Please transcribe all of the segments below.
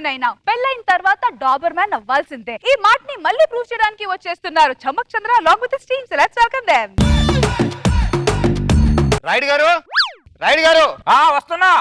Man అయినా పెళ్ళైన తర్వాత డాబర్ మ్యాన్ అవ్వాల్సిందే. ఈ మాటని మళ్ళీ ప్రూవ్ చేయడానికి వచ్చేస్తున్నారు చమ్మక్ చంద్ర along with his team. So let's welcome them. Rayudu గారు, రాయుడు గారు, వస్తున్నా.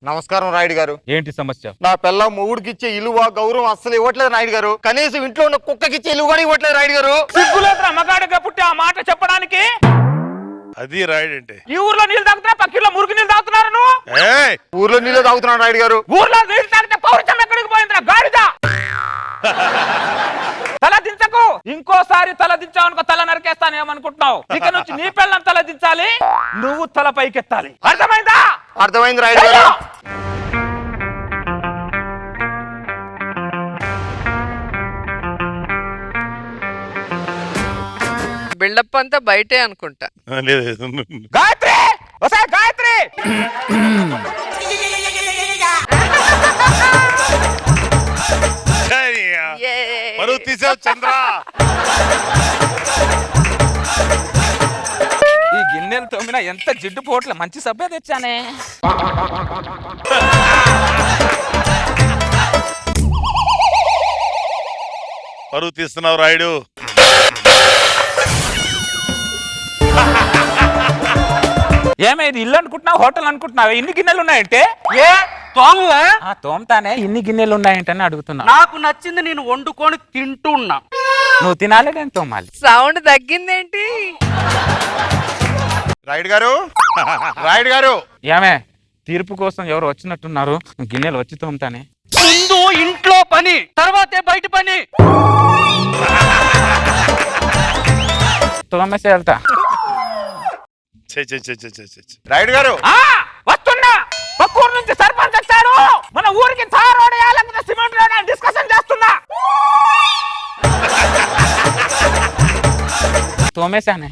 నమస్కారం రాయుడు గారు. ఏంటి సమస్య? నా పిల్ల మొగుడికి ఇచ్చే ఇలువ గౌరవం అస్సలు ఇవ్వట్లేదు రాయుడు గారు. కనీసం ఇంట్లో ఉన్న కుక్కకి ఇచ్చే ఇలువ కూడా ఇవ్వట్లేదు రాయుడు గారు. సిగ్గులేదురా మగాడిగా పుట్టి ఆ మాట చెప్పడానికి? అది రాయుడు అంటే ఈ ఊర్లో నీళ్ళు తాగుతున్నా, పక్కలో మురికి నీళ్ళు తాగుతున్నారు నువ్వు. ఊర్లో నీళ్ళు తాగుతున్నాడు రాయుడు గారు. ఊర్లో నీళ్ళు తాగితే పౌరుషం ఎక్కడికి పోయిందిరా గాడిద? తల దించకు. ఇంకోసారి తల దించావనుకో తల నరికేస్తానేమనుకుంటున్నావు. ఇక నుంచి నీ పిల్లని తల దించాలి, నువ్వు తల పైకెత్తాలి. అర్థమైందా? అర్థమైంది రాయుడు గారు. బిల్డప్ అంతా బయటే అనుకుంటా. గాయత్రి, ఒకసారి గాయత్రి. పరువు తీసావు చంద్ర. ఈ గిన్నెలు తోమినా ఎంత జిడ్డు పోట్ల మంచి సభ్య తెచ్చానే. పరువు తీస్తున్నావు రాయుడు. ఏమైంది? ఇల్లు అనుకుంటున్నావు, హోటల్ అనుకుంటున్నావు? ఎన్ని గిన్నెలు ఉన్నాయంటే? తోమతానే. ఇన్ని గిన్నెలు ఉన్నాయంటని అడుగుతున్నా. నాకు నచ్చింది నేను వండుకొని తింటున్నా. నువ్వు తినాలి, నేను తోమాలి. సౌండ్ తగ్గిందేంటి? రాయుడు గారు, రాయుడు గారు. ఏమే తీర్పు కోసం ఎవరు వచ్చినట్టున్నారు? గిన్నెలు వచ్చి తోమతానే. ముందు ఇంట్లో పని, తర్వాతే బయట పని. తోమేసి వెళ్తా. రాయుడు గారు వస్తున్నా. పక్కూరు నుంచి సర్పంచ్ వచ్చారు. మన ఊరికి తార్ రోడ్ వేయాలంటే సిమెంట్ రోడ్ అని డిస్కషన్ చేస్తున్నా. తోమేశానే.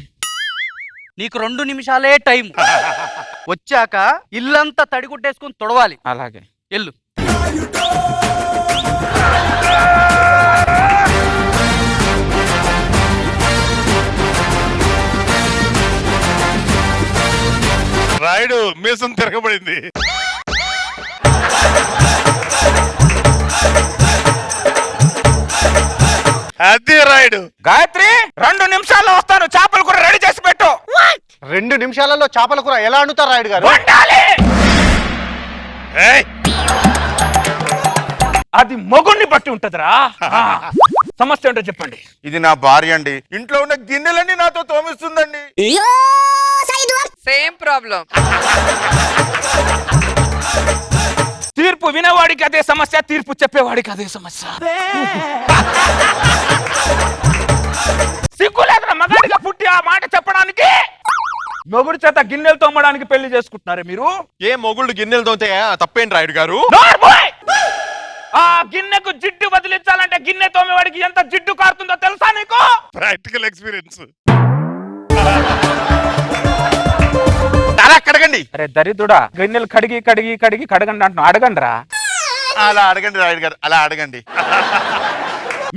నీకు 2 నిమిషాలే టైం. వచ్చాక ఇల్లంతా తడిగుడ్డేసుకుని తొడవాలి. అలాగే ఎల్లు. రాయుడు మీసం తిరగబడింది. అదే రాయుడు. గాయత్రి, 2 నిమిషాల్లో వస్తాను. చేపల కూర రెడీ చేసి పెట్టు. 2 నిమిషాలలో చేపల కూర ఎలా వండుతారు రాయుడు గారు? అది మొగుణ్ణి బట్టి ఉంటదిరా. సమస్య ఏంటో చెప్పండి. ఇది నా భార్య అండి. ఇంట్లో ఉన్న గిన్నెలన్నీ నాతో తోమిస్తుందండి. Same problem. తీర్పు వినేవాడికి అదే సమస్య, తీర్పు చెప్పేవాడికి అదే సమస్య. సిగ్గులేదురా మగాడిగా పుట్టి ఆ మాట చెప్పడానికి? మొగుడు చేత గిన్నెలు తోమడానికి పెళ్లి చేసుకుంటున్నారే మీరు? ఏ మొగుళ్ళు గిన్నెలు తోమితే తప్పేంటి రాయుడు గారు? ఆ గిన్నెకు జిడ్డు వదిలించాలంటే గిన్నె తోమేవాడికి ఎంత జిడ్డు కారుతుందో తెలుసా నీకు? Practical experience. అలా కడగండి. అరే దరిద్రుడా, గిన్నెలు కడిగి కడిగి కడిగి కడగండి అంటున్నా. అడగండి రా. అలా అడగండి రాయుడు గారు, అలా అడగండి.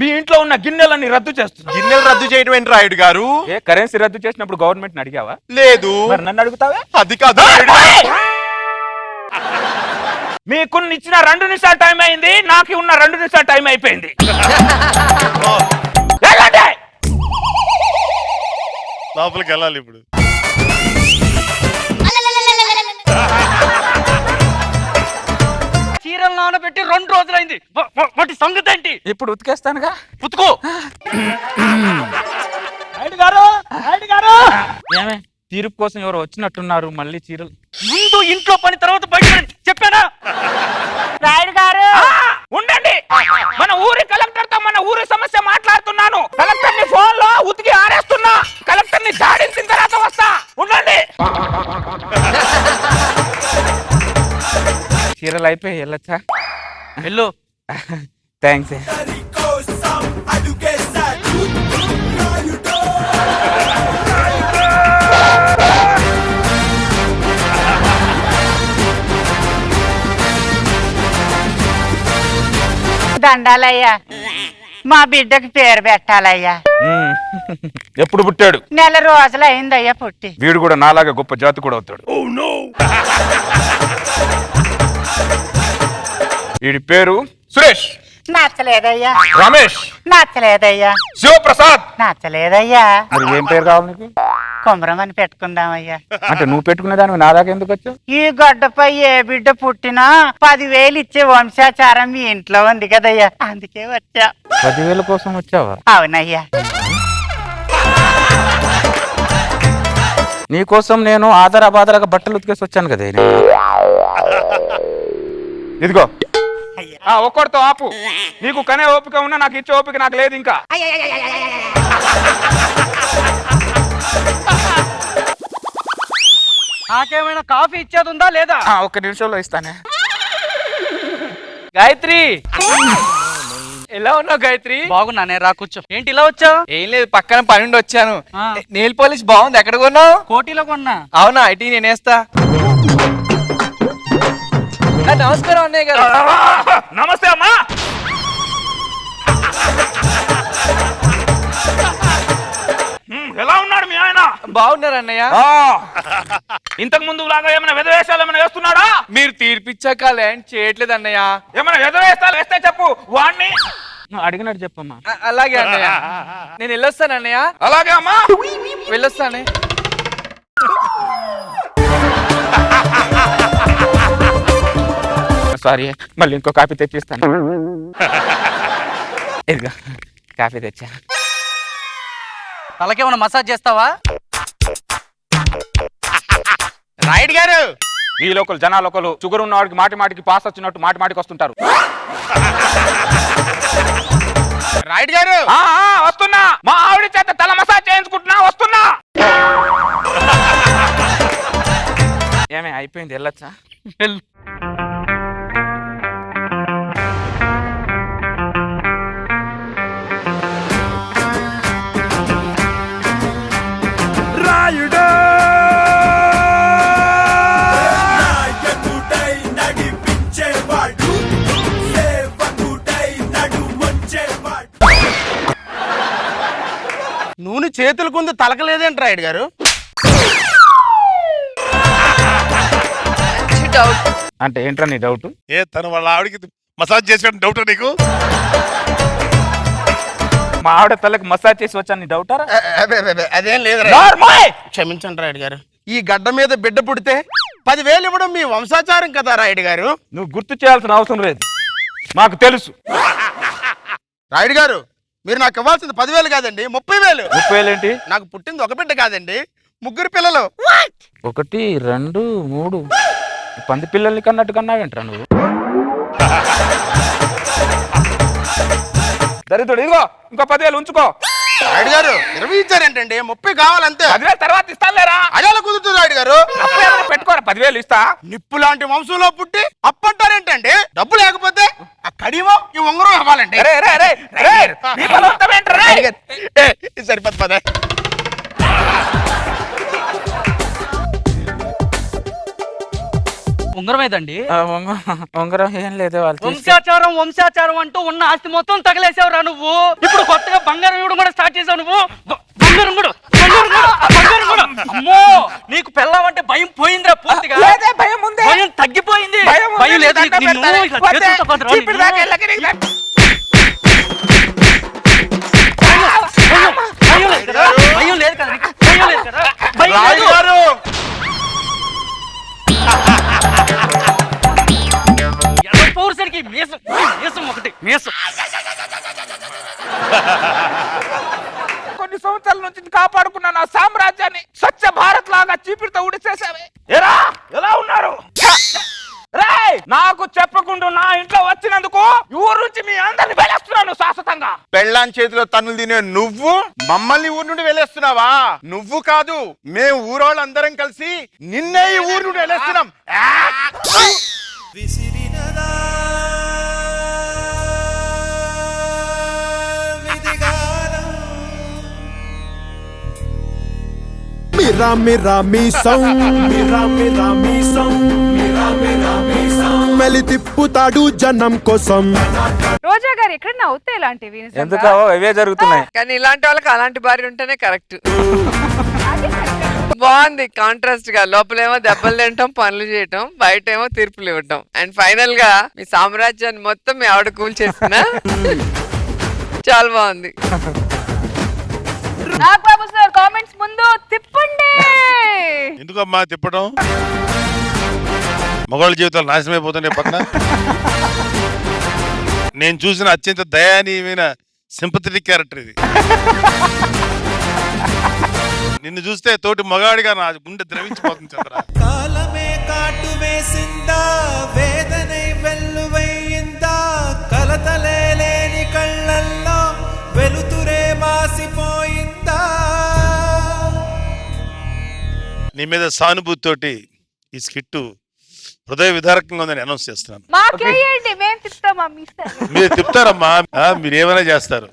మీ ఇంట్లో ఉన్న గిన్నెలన్నీ రద్దు చేస్తున్నా. గిన్నెలు రద్దు చేయడం ఏంటి రాయుడు గారు? ఏ కరెన్సీ రద్దు చేసినప్పుడు గవర్నమెంట్ అడిగావా? లేదు. మరి నన్ను అడుగుతావా? అది కాదు రాయుడు. మీకు ఇచ్చిన 2 నిమిషాలు టైం అయింది, నాకు ఉన్న 2 నిమిషాలు టైం అయిపోయింది. లోపలికి వెళ్ళాలి ఇప్పుడు. చీరలు నానబెట్టి 2 రోజులైంది. వాటి సంగతి ఏంటి? ఇప్పుడు ఉతికేస్తానుగా. ఉతుకో. ఏమే తీర్పు కోసం ఎవరు వచ్చినట్టున్నారు? మళ్ళీ చీరలు. ముందు ఇంట్లో పని, తర్వాత బయట పని. చెప్పానా? రాయుడు గారు ఉండండి. మన ఊరి కలెక్టర్ తో మన ఊరి సమస్య మాట్లాడుతున్నాను. కలెక్టర్ ని ఫోన్ లో ఉతికి ఆరేస్తున్నా. కలెక్టర్ ని జాడించిన తర్వాత వస్తా. ఉండండి. చీరలు అయిపోయి వెళ్ళొచ్చా? వెళ్ళు. థ్యాంక్స్. దండాలయ్యా మా బిడ్డకి పేరు పెట్టాలయ్యా. ఎప్పుడు పుట్టాడు? నెల రోజులు అయిందయ్యా పుట్టి. వీడు కూడా నాలాగా గొప్ప జాతి కూడా అవుతాడు. వీడి పేరు సురేష్. నచ్చలేదయ్యా. రమేష్. నచ్చలేదయ్యా. శివప్రసాద్. నచ్చలేదయ్యా. మరి ఏం పేరు కావాలి నీకు? కుమరమని పెట్టుకుందామయ్యా. అంటే నువ్వు పెట్టుకునే దాని నా దాకా ఎందుకు వచ్చావు? ఈ గడ్డపై ఏ బిడ్డ పుట్టినా 10,000 ఇచ్చే వంశాచారం మీ ఇంట్లో ఉంది కదయ్యా, అందుకే వచ్చా. 10,000 కోసం వచ్చావా? అవునయ్యా. నీకోసం నేను ఆధారాబాదరాగా బట్టలు ఉతికేసి వచ్చాను కదా. ఇదిగో ఒక్కడితో ఆపు. నీకు కనే ఓపిక ఉన్నా నాకు ఇచ్చే ఓపిక నాకు లేదు ఇంకా. నాకేమైనా కాఫీ ఇచ్చేది ఉందా లేదా? ఒక్క నిమిషంలో ఇస్తానే. గాయత్రి, ఎలా ఉన్నావు గాయత్రి? బాగున్నానే, రా కూర్చో. ఏంటి ఇలా వచ్చావు? ఏం లేదు, పక్కన పని ఉండి వచ్చాను. ఆ. నెయిల్ పాలిష్ బాగుంది, ఎక్కడ కొన్నావు? కోటిలో కొన్నా. అవునా, ఇటీ నేనేస్తా. నమస్కారం అన్నయ్య గారు. నమస్తే అమ్మా. ఎలా ఉన్నాడు మీ ఆయన? బాగున్నారు అన్నయ్య. ఇంతకు ముందు లాగా ఏమైనా వెధవేషాలు ఏమైనా వేస్తున్నాడా? మీరు తీర్పిచ్చాక ల్యాండ్ చేయట్లేదు అన్నయ్య. ఏమైనా వెధవేషాలు వేస్తే చెప్పు, వాడిని అడిగినట్టు చెప్పమ్మా. అలాగే అన్నయ్య, నేను వెళ్ళొస్తాను అన్నయ్య. అలాగే అమ్మా, వెళ్ళొస్తానే. సారీ, మళ్ళీ ఇంకో కాఫీ తెచ్చిస్తాను. ఇదిగా కాఫీ తెచ్చా. తలకేమైనా మసాజ్ చేస్తావా? రాయుడు గారు, ఈ లోకల్ జనాలు ఒకరు షుగర్ ఉన్న వాడికి మాటి మాటికి పాస్ వచ్చినట్టు మాటి మాటికి వస్తుంటారు. రాయుడు గారు, వస్తున్నా. మా ఆవిడ చేత తల మసాజ్ చేయించుకుంటున్నా, వస్తున్నా. ఏమే అయిపోయింది, వెళ్ళొచ్చా? నూనె చేతులకు ఉంది, తలకలేదేంటి రాయుడు గారు? డౌట్. అంటే ఏంట్రా నీ డౌట్? తను వాళ్ళ ఆవిడకి మసాజ్ చేసాడు డౌట్ నీకు? మా ఆవిడ తలకి మసాజ్ చేసి వచ్చాను, నీ డౌటారా? అదేం లేదు. క్షమించండి రాయుడు గారు, ఈ గడ్డ మీద బిడ్డ పుడితే 10,000 ఇవ్వడం మీ వంశాచారం కదా రాయుడు గారు. నువ్వు గుర్తు చేయాల్సిన అవసరం లేదు, మాకు తెలుసు. రాయుడు గారు, మీరు నాకు ఇవ్వాల్సింది 10,000 కాదండి, 30,000. 30,000 ఏంటి? నాకు పుట్టింది ఒక బిడ్డ కాదండి, 3 పిల్లలు. 1, 2, 3 పంది పిల్లల్ని కన్నట్టు కన్నావేంట్రా నువ్వు? దరిద్రుడు, ఇదిగో ఇంకో 10,000 ఉంచుకో. రాయుడు గారు 20 ఇచ్చారేంటండి, 30 కావాలంతే. 10,000 తర్వాత ఇస్తానులేరా. అదే కుదురుతుంది రాయుడు గారు. పెట్టుకోరా, 10,000 ఇస్తా. నిప్పు లాంటి వంశంలో పుట్టి అప్పంటారేంటండి? డబ్బు లేకపోతే ఆ కడియమో ఈ ఉంగరం ఇవ్వాలండి. సరిపోతుంది పద. ఉంగరం ఏదండి? ఉంగరం ఏం లేదు. వంశాచారం వంశాచారం అంటూ ఉన్న ఆస్తి మొత్తం తగలేసావురా నువ్వు. ఇప్పుడు కొత్తగా బంగారం ఇవ్వడం కూడా స్టార్ట్ చేసావు నువ్వు. బంగారం కూడా. అమ్మో, నీకు పెళ్ళామంటే భయం పోయిందిరా పూర్తిగా. భయం తగ్గిపోయింది. భయం లేదు నీకు. భయం లేదు కదా నీకు? భయం లేదు కదా? భయం లేదు. పౌరుషానికి మీసం ఒకటి మీసం. కొన్ని సంవత్సరాల నుంచి కాపాడుకున్న నా సామ్రాజ్యాన్ని స్వచ్ఛ భారత్ లాగా చీపిరితో ఉడిచేసావే. ఎలా ఉన్నారు? నాకు చెప్పకుండా నా ఇంట్లో వచ్చినందుకు ఊరు నుంచి మీ అందరిని వెళ్ళేస్తున్నాను శాశ్వతంగా. పెళ్ళాం చేతిలో తన్నులు తినే నువ్వు మమ్మల్ని ఊరు నుండి వెళ్ళేస్తున్నావా? నువ్వు కాదు, మేము ఊరోళ్ళందరం కలిసి నిన్నే ఈ ఊరు నుండి వెళ్ళేస్తున్నాం. రోజు రోజా గారు ఎక్కడన్నా అవుతాయి ఇలాంటివి నిజంగా? ఎందుకు ఇవే జరుగుతున్నాయి. కానీ ఇలాంటి వాళ్ళకి అలాంటి భార్య ఉంటేనే కరెక్ట్. అది correct. బాగుంది కాంట్రాస్ట్ గా. లోపలేమో దెబ్బలు తింటాం, పనులు చేయటం, బయట ఏమో తీర్పులు ఇవ్వటం. అండ్ ఫైనల్ గా మీ సామ్రాజ్యాన్ని మొత్తం మీ ఆవిడ కూల్ చేసిన చాలా బాగుంది. నాగబాబు సార్ కామెంట్స్ ముందు తిప్పండి. ఎందుకమ్మా తిప్పడం? మగవాళ్ళ జీవితాలు నాశనం అయిపోతున్నాయి పక్కన. నేను చూసిన అత్యంత దయానీయమైన సింపథెటిక్ క్యారెక్టర్ ఇది. నిన్ను చూస్తే తోటి మగాడిగా నా గుండె ద్రవించిపోతుంది చంద్ర. కాలమే కాటు వేసిందా, వేదనై వెల్లువయ్యిందా, కలతలే లేని కళ్ళల్లో వెలుతురే మాసిపోయిందా. నీ మీద సానుభూతితోటి ఈ స్కిట్ హృదయ విదారకంగా ఉందని అనౌన్స్ చేస్తున్నాను. మాకేయండి, మేము తిప్పుతామా మీ సార్? మీరు తిప్పుతారమ్మా, మీరు ఏమైనా చేస్తారు.